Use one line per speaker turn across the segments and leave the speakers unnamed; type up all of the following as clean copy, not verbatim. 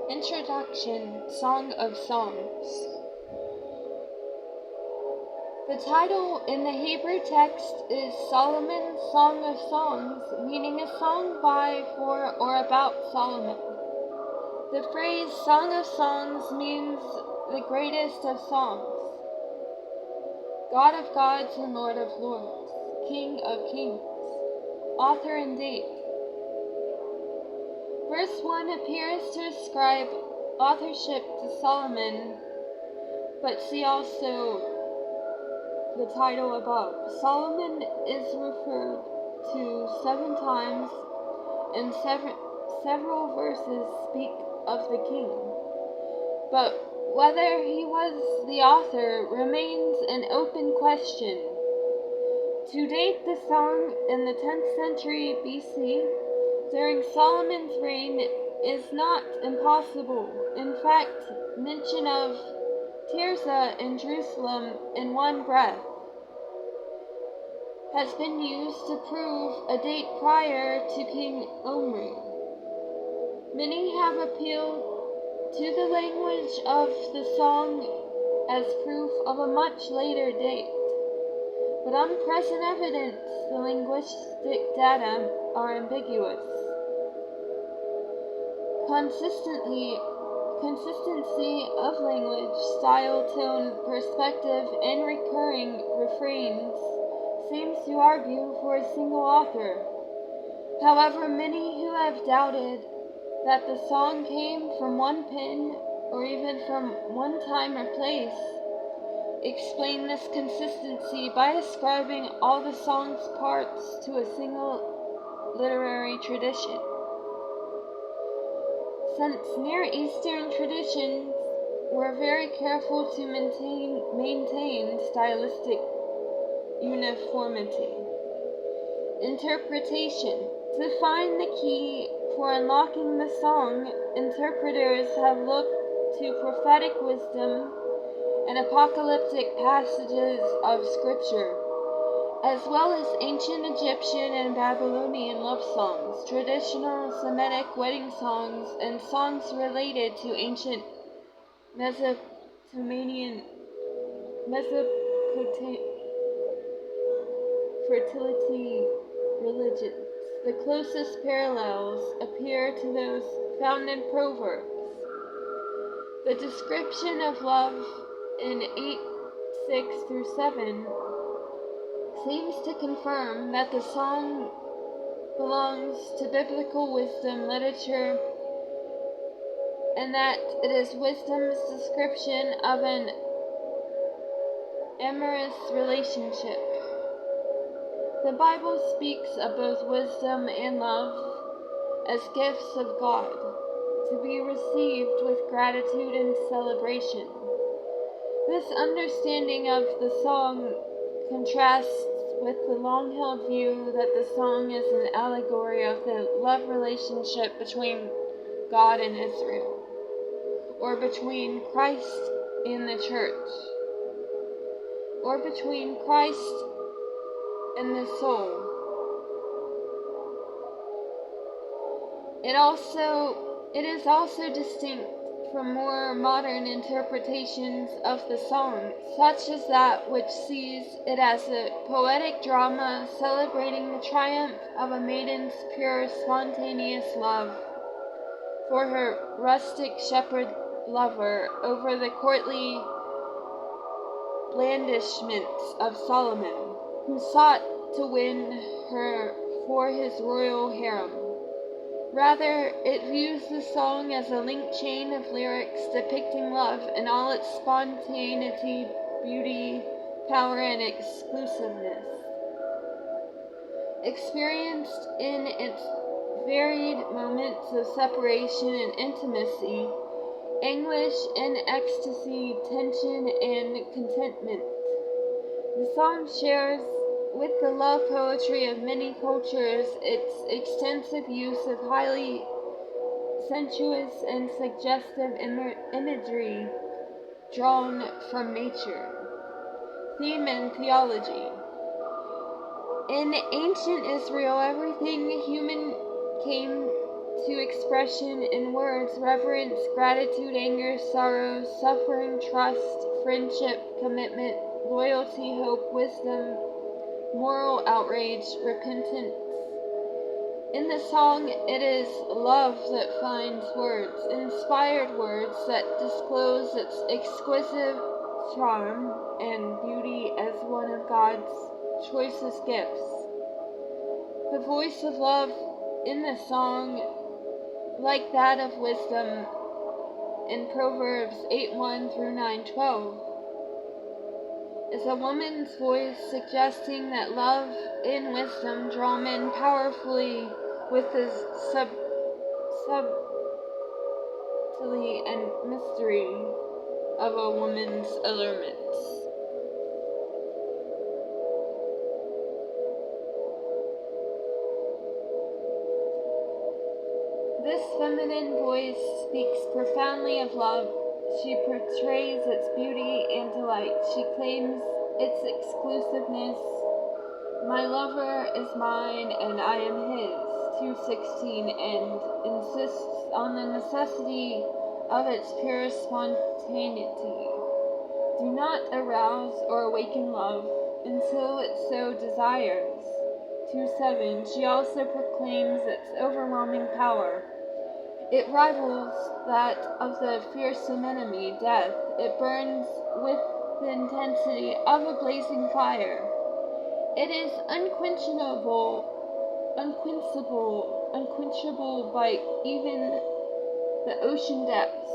Introduction, Song of Songs. The title in the Hebrew text is Solomon's Song of Songs, meaning a song by, for, or about Solomon. The phrase Song of Songs means the greatest of songs, God of gods and Lord of lords, King of kings, author and date. Verse 1 appears to ascribe authorship to Solomon, but see also the title above. Solomon is referred to 7 times, and several verses speak of the king. But whether he was the author remains an open question. To date the song in the 10th century BC, during Solomon's reign, is not impossible. In fact, mention of Tirzah in Jerusalem in one breath has been used to prove a date prior to King Omri. Many have appealed to the language of the song as proof of a much later date, but on present evidence, the linguistic data are ambiguous. Consistency of language, style, tone, perspective, and recurring refrains seems to argue for a single author. However, many who have doubted that the song came from one pen or even from one time or place explain this consistency by ascribing all the song's parts to a single literary tradition. Since Near Eastern traditions were very careful to maintain stylistic uniformity. Interpretation. To find the key for unlocking the song, interpreters have looked to prophetic wisdom and apocalyptic passages of Scripture, as well as ancient Egyptian and Babylonian love songs, traditional Semitic wedding songs, and songs related to ancient Mesopotamian fertility religions. The closest parallels appear to those found in Proverbs. The description of love in 8:6-7 seems to confirm that the song belongs to biblical wisdom literature and that it is wisdom's description of an amorous relationship. The Bible speaks of both wisdom and love as gifts of God, to be received with gratitude and celebration. This understanding of the song contrasts with the long-held view that the song is an allegory of the love relationship between God and Israel, or between Christ and the church, or between Christ and the soul. It is also distinct from more modern interpretations of the song, such as that which sees it as a poetic drama celebrating the triumph of a maiden's pure, spontaneous love for her rustic shepherd lover over the courtly blandishments of Solomon, who sought to win her for his royal harem. Rather, it views the song as a linked chain of lyrics depicting love in all its spontaneity, beauty, power, and exclusiveness. Experienced in its varied moments of separation and intimacy, anguish and ecstasy, tension and contentment, the song shares with the love poetry of many cultures its extensive use of highly sensuous and suggestive imagery drawn from nature. Theme and theology. In ancient Israel, everything human came to expression in words: reverence, gratitude, anger, sorrow, suffering, trust, friendship, commitment, loyalty, hope, wisdom, moral outrage, repentance. In the song, it is love that finds words, inspired words that disclose its exquisite charm and beauty as one of God's choicest gifts. The voice of love in the song, like that of wisdom in Proverbs 8:1 through 9:12, is a woman's voice suggesting that love and wisdom draw men powerfully with the subtlety and mystery of a woman's allurements. This feminine voice speaks profoundly of love. She portrays its beauty and delight. She claims its exclusiveness. My lover is mine and I am his, 2:16, and insists on the necessity of its pure spontaneity. Do not arouse or awaken love until it so desires. 2:7. She also proclaims its overwhelming power. It rivals that of the fearsome enemy, death. It burns with the intensity of a blazing fire. It is unquenchable by even the ocean depths.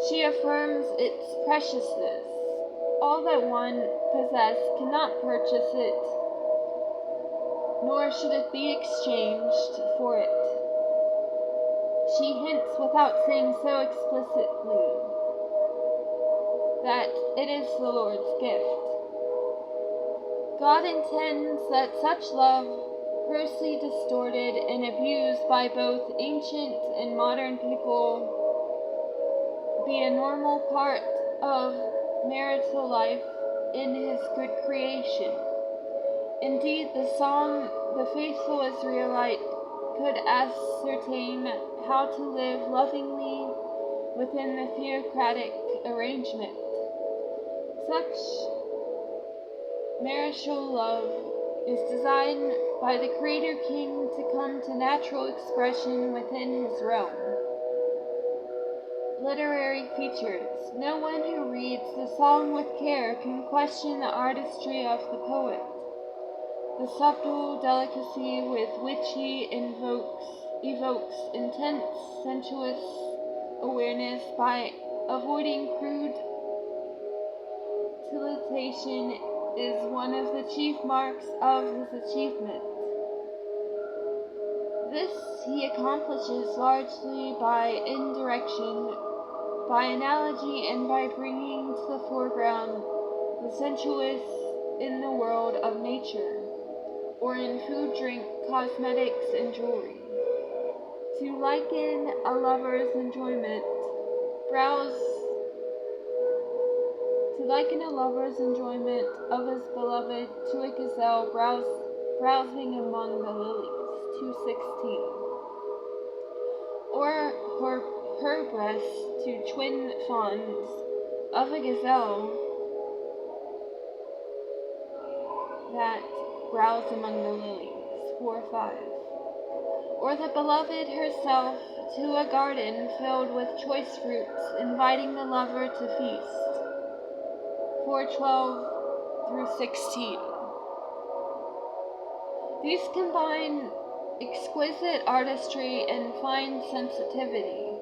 She affirms its preciousness. All that one possesses cannot purchase it, nor should it be exchanged for it. She hints without saying so explicitly that it is the Lord's gift. God intends that such love, grossly distorted and abused by both ancient and modern people, be a normal part of marital life in His good creation. Indeed, the song, the faithful Israelite could ascertain how to live lovingly within the theocratic arrangement. Such marital love is designed by the Creator King to come to natural expression within His realm. Literary features. No one who reads the song with care can question the artistry of the poet. The subtle delicacy with which he evokes intense, sensuous awareness by avoiding crude titillation is one of the chief marks of his achievement. This he accomplishes largely by indirection, by analogy, and by bringing to the foreground the sensuous in the world of nature, or in food, drink, cosmetics, and jewelry. To liken a lover's enjoyment of his beloved to a gazelle browsing among the lilies, 2:16. Or her breasts to twin fawns of a gazelle that browse among the lilies, 4:5. Or the beloved herself to a garden filled with choice fruits, inviting the lover to feast, 4:12 through 16. These combine exquisite artistry and fine sensitivity.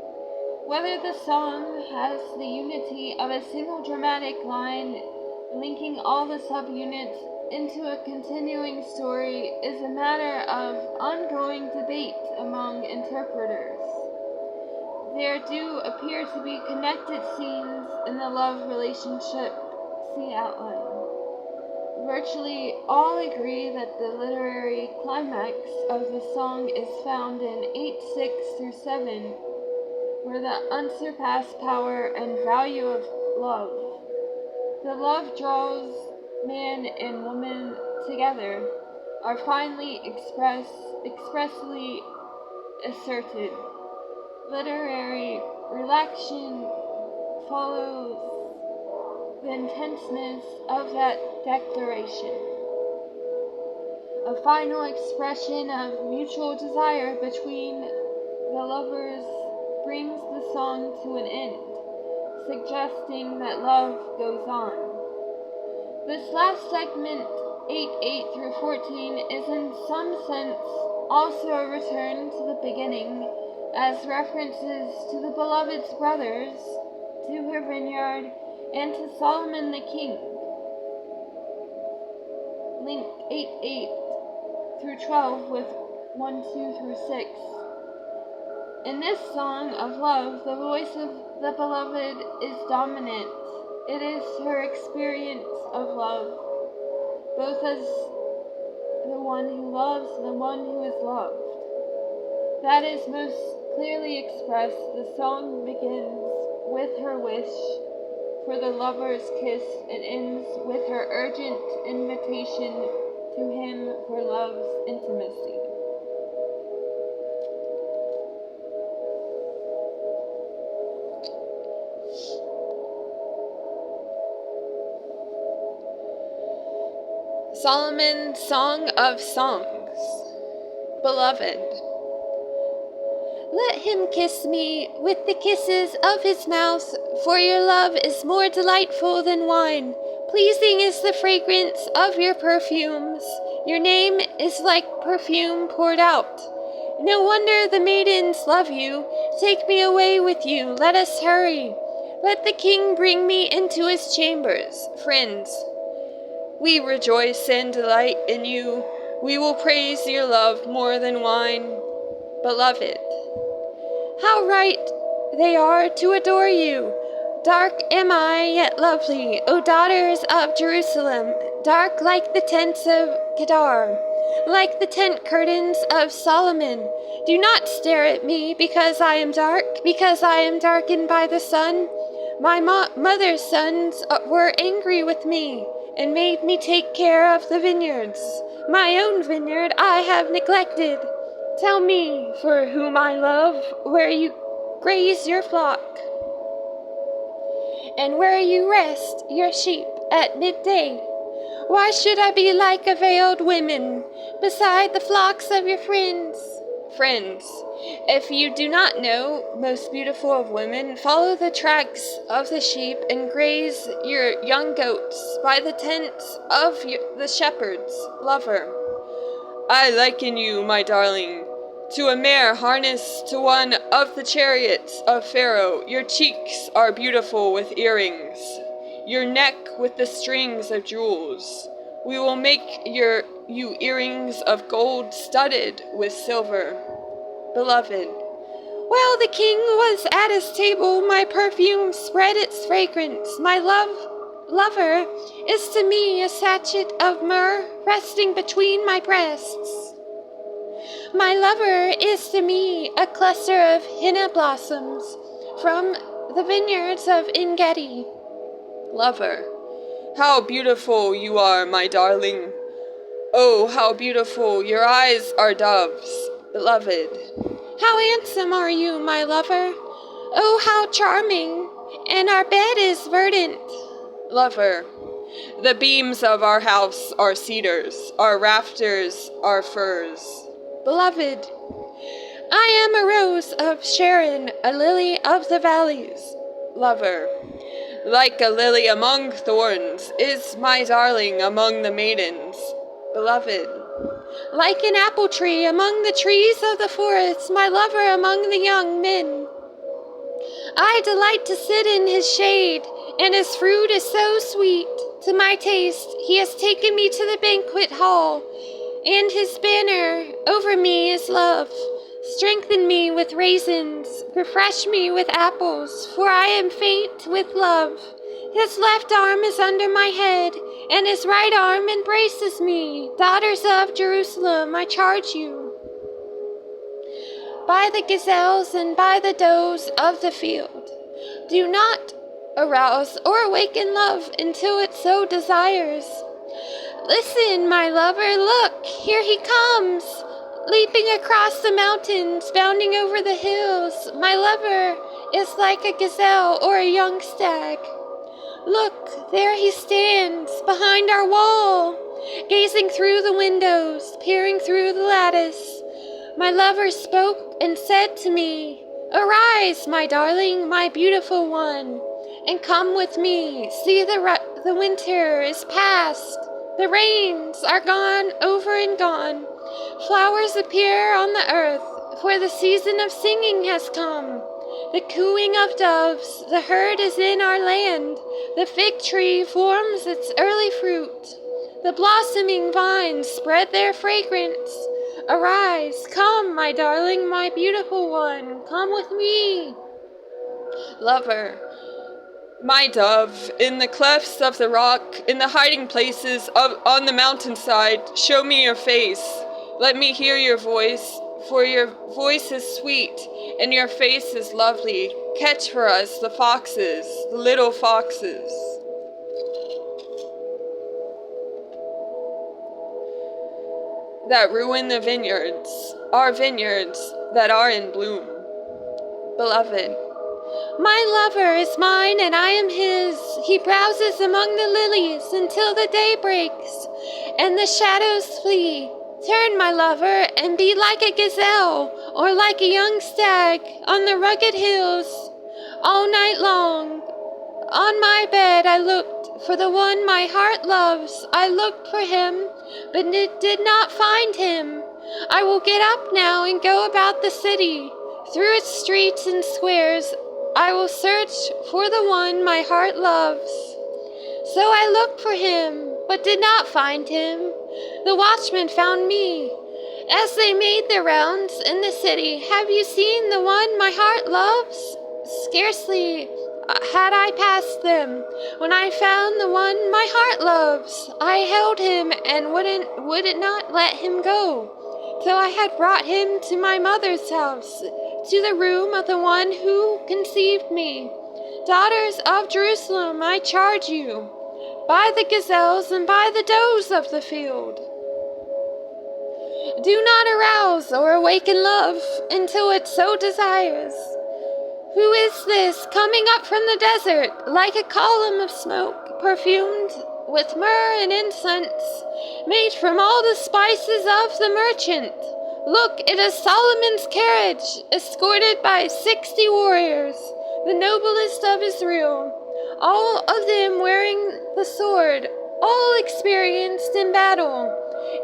Whether the song has the unity of a single dramatic line linking all the subunits into a continuing story is a matter of ongoing debate among interpreters. There do appear to be connected scenes in the love relationship. See outline. Virtually all agree that the literary climax of the song is found in 8:6 through 7, where the unsurpassed power and value of love. The love draws man and woman together, are finally expressly asserted. Literary relaxation follows the intenseness of that declaration. A final expression of mutual desire between the lovers brings the song to an end, suggesting that love goes on. This last segment, 8:8 through 14, is in some sense also a return to the beginning, as references to the beloved's brothers, to her vineyard, and to Solomon the king. Link 8:8 through 12 with 1:2 through 6. In this song of love, the voice of the beloved is dominant. It is her experience of love, both as the one who loves and the one who is loved. That is most clearly expressed. The song begins with her wish for the lover's kiss and ends with her urgent invitation to him for love's intimacy. Solomon's Song of Songs. Beloved. Let him kiss me with the kisses of his mouth, for your love is more delightful than wine. Pleasing is the fragrance of your perfumes. Your name is like perfume poured out. No wonder the maidens love you. Take me away with you. Let us hurry. Let the king bring me into his chambers. Friends, we rejoice and delight in you. We will praise your love more than wine. Beloved, how right they are to adore you. Dark am I, yet lovely, O daughters of Jerusalem, dark like the tents of Kedar, like the tent curtains of Solomon. Do not stare at me because I am dark, because I am darkened by the sun. My mother's sons were angry with me and made me take care of the vineyards. My own vineyard I have neglected. Tell me, for whom I love, where you graze your flock, and where you rest your sheep at midday. Why should I be like a veiled woman beside the flocks of your friends? Friends, if you do not know, most beautiful of women, follow the tracks of the sheep and graze your young goats by the tents of the shepherd's lover. I liken you, my darling, to a mare harnessed to one of the chariots of Pharaoh. Your cheeks are beautiful with earrings, your neck with the strings of jewels. We will make you earrings of gold studded with silver. Beloved, while the king was at his table, my perfume spread its fragrance. My lover is to me a sachet of myrrh resting between my breasts. My lover is to me a cluster of henna blossoms from the vineyards of En-Gedi. Lover, how beautiful you are, my darling. Oh, how beautiful, your eyes are doves. Beloved, how handsome are you, my lover. Oh, how charming, and our bed is verdant. Lover, the beams of our house are cedars, our rafters are firs. Beloved, I am a rose of Sharon, a lily of the valleys. Lover, like a lily among thorns is my darling among the maidens. Beloved, like an apple tree among the trees of the forest, my lover among the young men. I delight to sit in his shade, and his fruit is so sweet to my taste. He has taken me to the banquet hall, and his banner over me is love. Strengthen me with raisins, refresh me with apples, for I am faint with love. His left arm is under my head, and his right arm embraces me. Daughters of Jerusalem, I charge you, by the gazelles and by the does of the field, do not arouse or awaken love until it so desires. Listen, my lover, look, here he comes. leaping across the mountains, bounding over the hills. My lover is like a gazelle or a young stag. Look, there he stands, behind our wall, gazing through the windows, peering through the lattice. My lover spoke and said to me, "Arise, my darling, my beautiful one, and come with me. See, the winter is past. The rains are gone, over and gone. Flowers appear on the earth, for the season of singing has come. The cooing of doves, the herd is in our land. The fig tree forms its early fruit. The blossoming vines spread their fragrance. Arise, come, my darling, my beautiful one, come with me." Lover. My dove, in the clefts of the rock, in the hiding places on the mountainside, show me your face. Let me hear your voice, for your voice is sweet, and your face is lovely. Catch for us the foxes, the little foxes. That ruin the vineyards, our vineyards that are in bloom. Beloved. My lover is mine and I am his. He browses among the lilies until the day breaks and the shadows flee. Turn, my lover, and be like a gazelle or like a young stag on the rugged hills. All night long, on my bed I looked for the one my heart loves. I looked for him, but did not find him. I will get up now and go about the city. Through its streets and squares, I will search for the one my heart loves. So I looked for him, but did not find him. The watchmen found me. As they made their rounds in the city, "Have you seen the one my heart loves?" Scarcely had I passed them when I found the one my heart loves. I held him and would not let him go, till I had brought him to my mother's house, to the room of the one who conceived me. Daughters of Jerusalem, I charge you, by the gazelles and by the does of the field, do not arouse or awaken love until it so desires. Who is this coming up from the desert like a column of smoke, perfumed with myrrh and incense, made from all the spices of the merchant? Look, it is Solomon's carriage, escorted by 60 warriors, the noblest of Israel, all of them wearing the sword, all experienced in battle,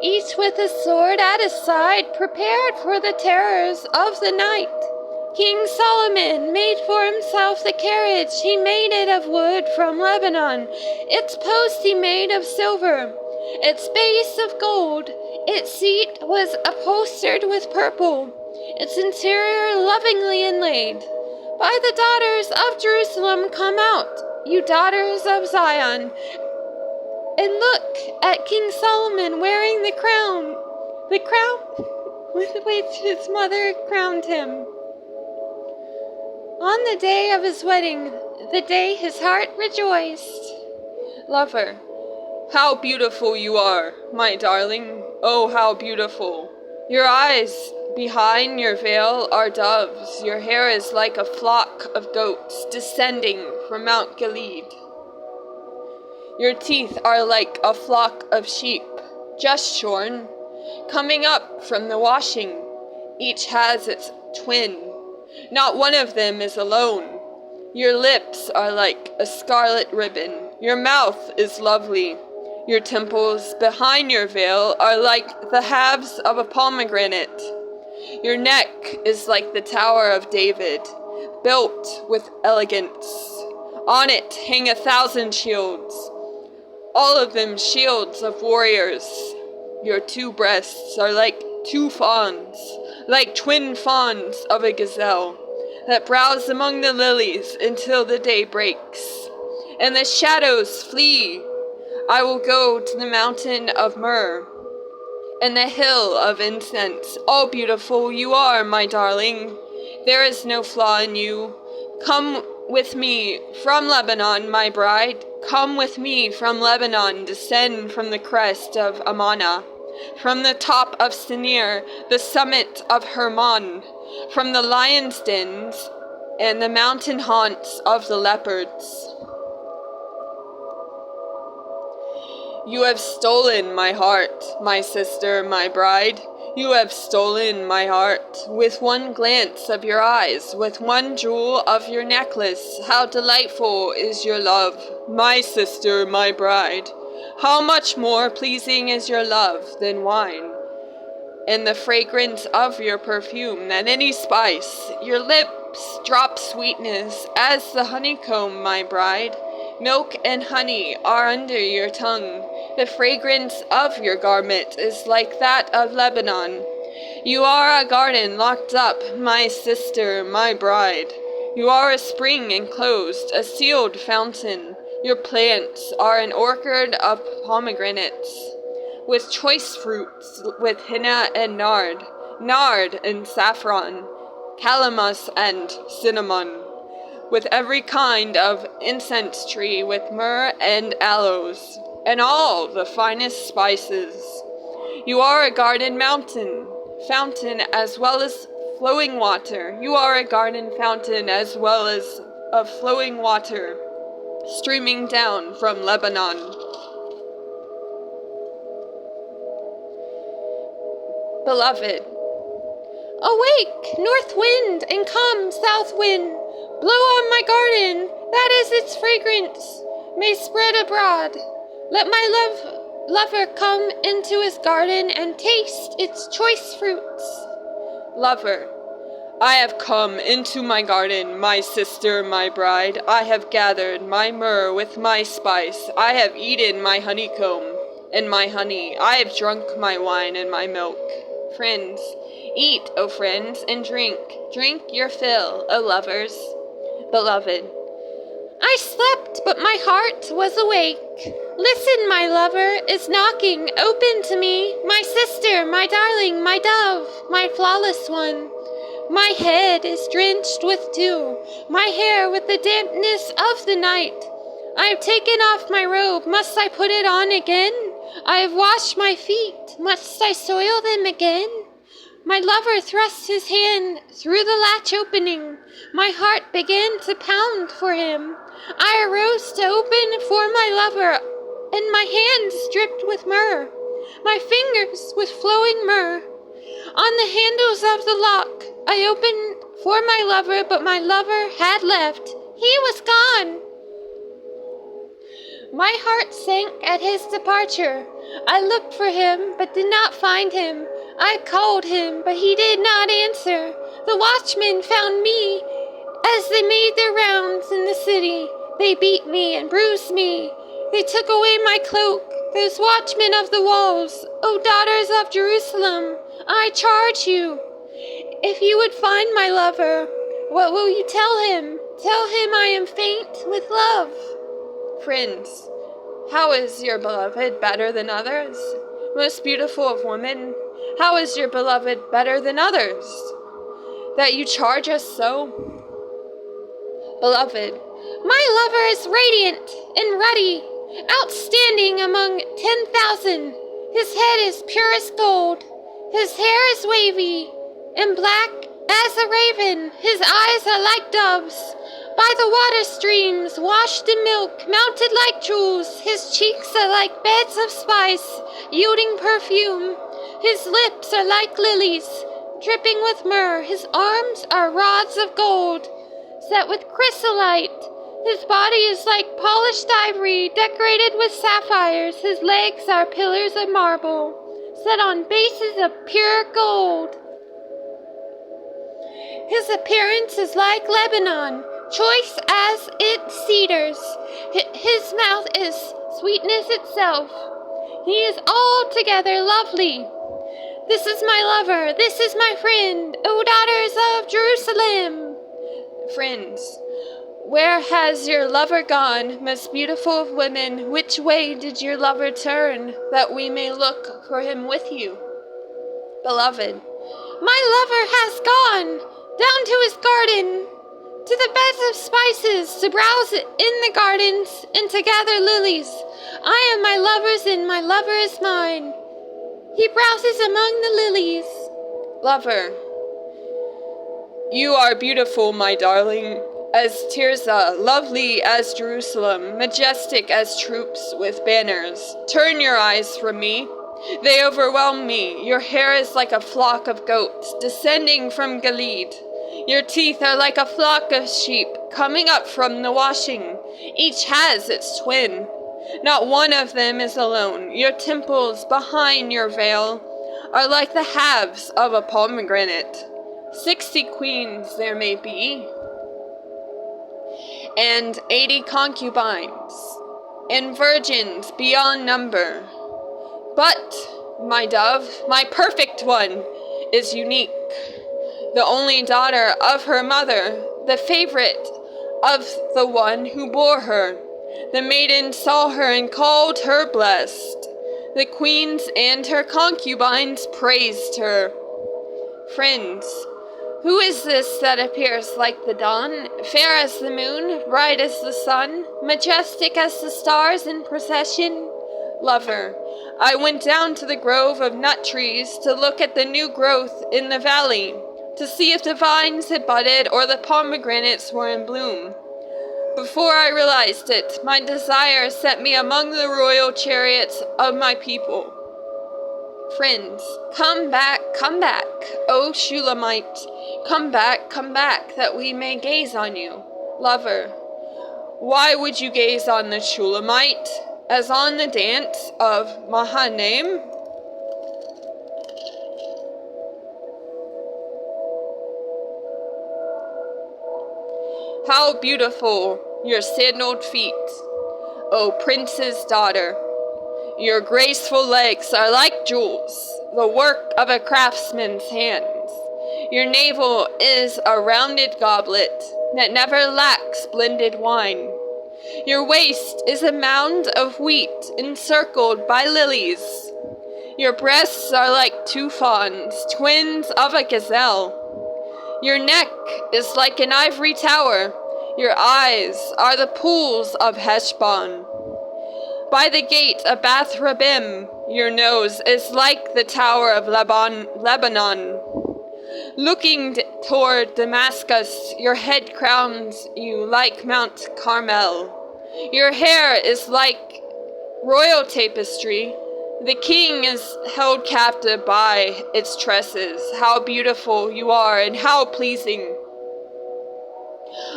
each with a sword at his side, prepared for the terrors of the night. King Solomon made for himself the carriage. He made it of wood from Lebanon. Its post he made of silver, its base of gold. Its seat was upholstered with purple, its interior lovingly inlaid. By the daughters of Jerusalem, come out, you daughters of Zion, and look at King Solomon wearing the crown with which his mother crowned him. On the day of his wedding, the day his heart rejoiced. Lover. How beautiful you are, my darling. Oh, how beautiful. Your eyes behind your veil are doves. Your hair is like a flock of goats descending from Mount Gilead. Your teeth are like a flock of sheep, just shorn, coming up from the washing. Each has its twin. Not one of them is alone. Your lips are like a scarlet ribbon. Your mouth is lovely. Your temples behind your veil are like the halves of a pomegranate. Your neck is like the Tower of David, built with elegance. On it hang 1,000 shields, all of them shields of warriors. Your two breasts are like two fawns, like twin fawns of a gazelle, that browse among the lilies until the day breaks, and the shadows flee. I will go to the mountain of myrrh and the hill of incense. All beautiful you are, my darling. There is no flaw in you. Come with me from Lebanon, my bride. Come with me from Lebanon. Descend from the crest of Amana. from the top of Sinir, the summit of Hermon, from the lion's dens and the mountain haunts of the leopards. You have stolen my heart, my sister, my bride. You have stolen my heart. With one glance of your eyes, with one jewel of your necklace, how delightful is your love, my sister, my bride. How much more pleasing is your love than wine, and the fragrance of your perfume than any spice. Your lips drop sweetness as the honeycomb, my bride. Milk and honey are under your tongue. The fragrance of your garment is like that of Lebanon. You are a garden locked up, my sister, my bride. You are a spring enclosed, a sealed fountain. Your plants are an orchard of pomegranates, with choice fruits, with henna and nard and saffron, calamus and cinnamon, with every kind of incense tree, with myrrh and aloes, and all the finest spices. You are a garden fountain as well as flowing water. You are a garden fountain as well as of flowing water, streaming down from Lebanon. Beloved, awake, north wind, and come, south wind. Blow on my garden, that is its fragrance, may spread abroad. Let my lover come into his garden and taste its choice fruits. Lover, I have come into my garden, my sister, my bride. I have gathered my myrrh with my spice. I have eaten my honeycomb and my honey. I have drunk my wine and my milk. Friends, eat, O friends, and drink. Drink your fill, O lovers. Beloved, I slept, but my heart was awake. Listen, my lover is knocking. Open to me, my sister, my darling, my dove, my flawless one. My head is drenched with dew, my hair with the dampness of the night. I have taken off my robe, must I put it on again? I have washed my feet, must I soil them again? My lover thrust his hand through the latch opening. My heart began to pound for him. I arose to open for my lover, and my hands dripped with myrrh, my fingers with flowing myrrh. On the handles of the lock, I opened for my lover, but my lover had left. He was gone. My heart sank at his departure. I looked for him, but did not find him. I called him, but he did not answer. The watchmen found me as they made their rounds in the city. They beat me and bruised me. They took away my cloak, those watchmen of the walls. O daughters of Jerusalem, I charge you, if you would find my lover, what will you tell him? Tell him I am faint with love. Friends, how is your beloved better than others? Most beautiful of women, how is your beloved better than others, that you charge us so? Beloved, my lover is radiant and ruddy, outstanding among 10,000. His head is purest gold, his hair is wavy and black as a raven. His eyes are like doves, by the water streams, washed in milk, mounted like jewels. His cheeks are like beds of spice, yielding perfume. His lips are like lilies, dripping with myrrh. His arms are rods of gold, set with chrysolite. His body is like polished ivory, decorated with sapphires. His legs are pillars of marble, set on bases of pure gold. His appearance is like Lebanon, choice as its cedars. His mouth is sweetness itself. He is altogether lovely. This is my lover, this is my friend, O daughters of Jerusalem. Friends, where has your lover gone, most beautiful of women? Which way did your lover turn, that we may look for him with you? Beloved, my lover has gone down to his garden, to the beds of spices, to browse in the gardens, and to gather lilies. I am my lover's, and my lover is mine. He browses among the lilies.
Lover. You are beautiful, my darling, as Tirzah, lovely as Jerusalem, majestic as troops with banners. Turn your eyes from me. They overwhelm me. Your hair is like a flock of goats descending from Gilead. Your teeth are like a flock of sheep coming up from the washing. Each has its twin. Not one of them is alone. Your temples behind your veil are like the halves of a pomegranate. 60 queens there may be, and 80 concubines, and virgins beyond number. But my dove, my perfect one, is unique, the only daughter of her mother, the favorite of the one who bore her. The maiden saw her and called her blessed. The queens and her concubines praised her. Friends, who is this that appears like the dawn, fair as the moon, bright as the sun, majestic as the stars in procession? Lover, I went down to the grove of nut trees to look at the new growth in the valley, to see if the vines had budded or the pomegranates were in bloom. Before I realized it, my desire set me among the royal chariots of my people. Friends, come back, O Shulamite, come back, that we may gaze on you. Lover, why would you gaze on the Shulamite, as on the dance of Mahanaim? How beautiful your sandaled feet, O prince's daughter! Your graceful legs are like jewels, the work of a craftsman's hands. Your navel is a rounded goblet that never lacks blended wine. Your waist is a mound of wheat encircled by lilies. Your breasts are like two fawns, twins of a gazelle. Your neck is like an ivory tower. Your eyes are the pools of Heshbon. By the gate of Bath Rabbim, your nose is like the tower of Lebanon. Looking toward Damascus, your head crowns you like Mount Carmel. Your hair is like royal tapestry. The king is held captive by its tresses. How beautiful you are and how pleasing.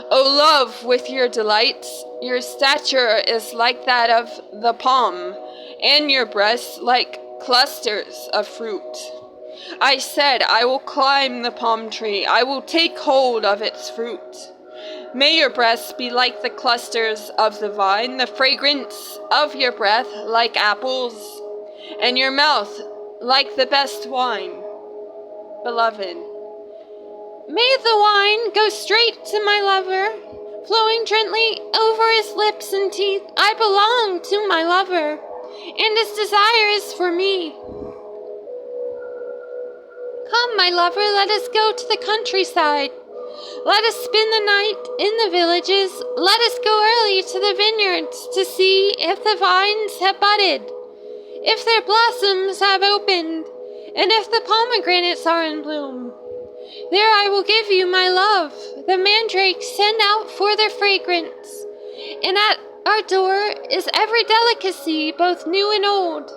O love, with your delights, your stature is like that of the palm, and your breasts like clusters of fruit. I said, I will climb the palm tree, I will take hold of its fruit. May your breasts be like the clusters of the vine, the fragrance of your breath like apples, and your mouth like the best wine. Beloved, may the wine go straight to my lover, flowing gently over his lips and teeth. I belong to my lover, and his desire is for me. Come, my lover, let us go to the countryside. Let us spend the night in the villages. Let us go early to the vineyards to see if the vines have budded, if their blossoms have opened, and if the pomegranates are in bloom. There I will give you my love. The mandrakes send out for their fragrance, and at our door is every delicacy, both new and old,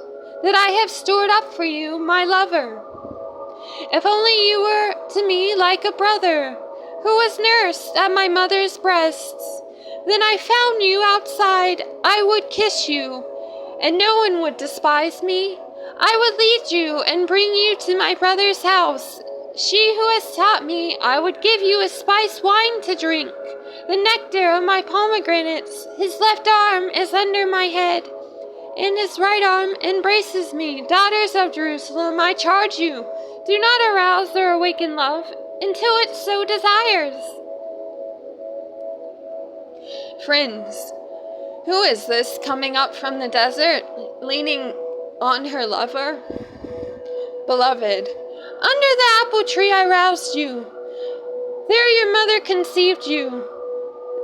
that I have stored up for you, my lover. If only you were to me like a brother, who was nursed at my mother's breasts, then I found you outside, I would kiss you, and no one would despise me. I would lead you and bring you to my brother's house. She who has taught me, I would give you a spiced wine to drink, the nectar of my pomegranates. His left arm is under my head, and his right arm embraces me. Daughters of Jerusalem, I charge you, do not arouse or awaken love until it so desires. Friends, who is this coming up from the desert, leaning on her lover? Beloved, under the apple tree I roused you. There your mother conceived you.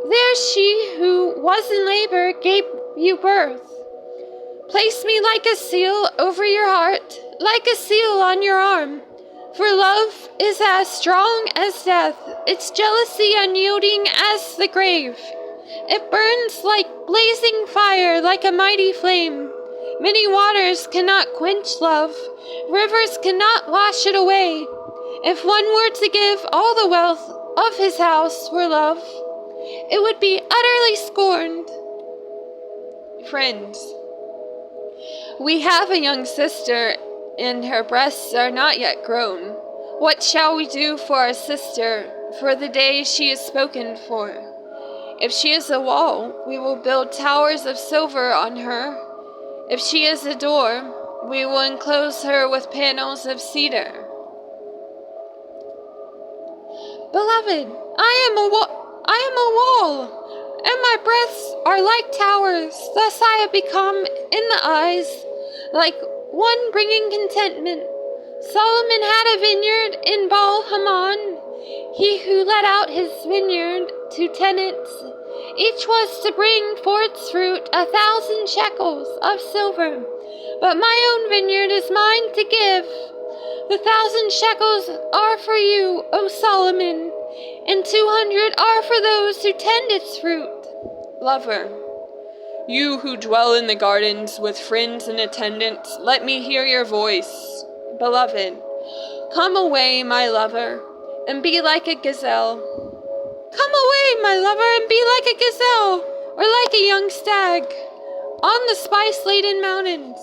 There she who was in labor gave you birth. Place me like a seal over your heart, like a seal on your arm. For love is as strong as death, its jealousy unyielding as the grave. It burns like blazing fire, like a mighty flame. Many waters cannot quench love, rivers cannot wash it away. If one were to give all the wealth of his house for love, it would be utterly scorned. Friends, we have a young sister, and her breasts are not yet grown. What shall we do for our sister, for the day she is spoken for? If she is a wall, we will build towers of silver on her. If she is a door, we will enclose her with panels of cedar. Beloved, I am a wall, and my breaths are like towers. Thus I have become, in the eyes, like one bringing contentment. Solomon had a vineyard in Baal Hamon, he who let out his vineyard to tenants. Each was to bring for its fruit 1,000 shekels of silver. But my own vineyard is mine to give. The 1,000 shekels are for you, O Solomon, and 200 are for those who tend its fruit. Lover, you who dwell in the gardens with friends and attendants, let me hear your voice. Beloved, come away, my lover, and be like a gazelle. Come away, my lover, and be like a gazelle, or like a young stag, on the spice-laden mountains.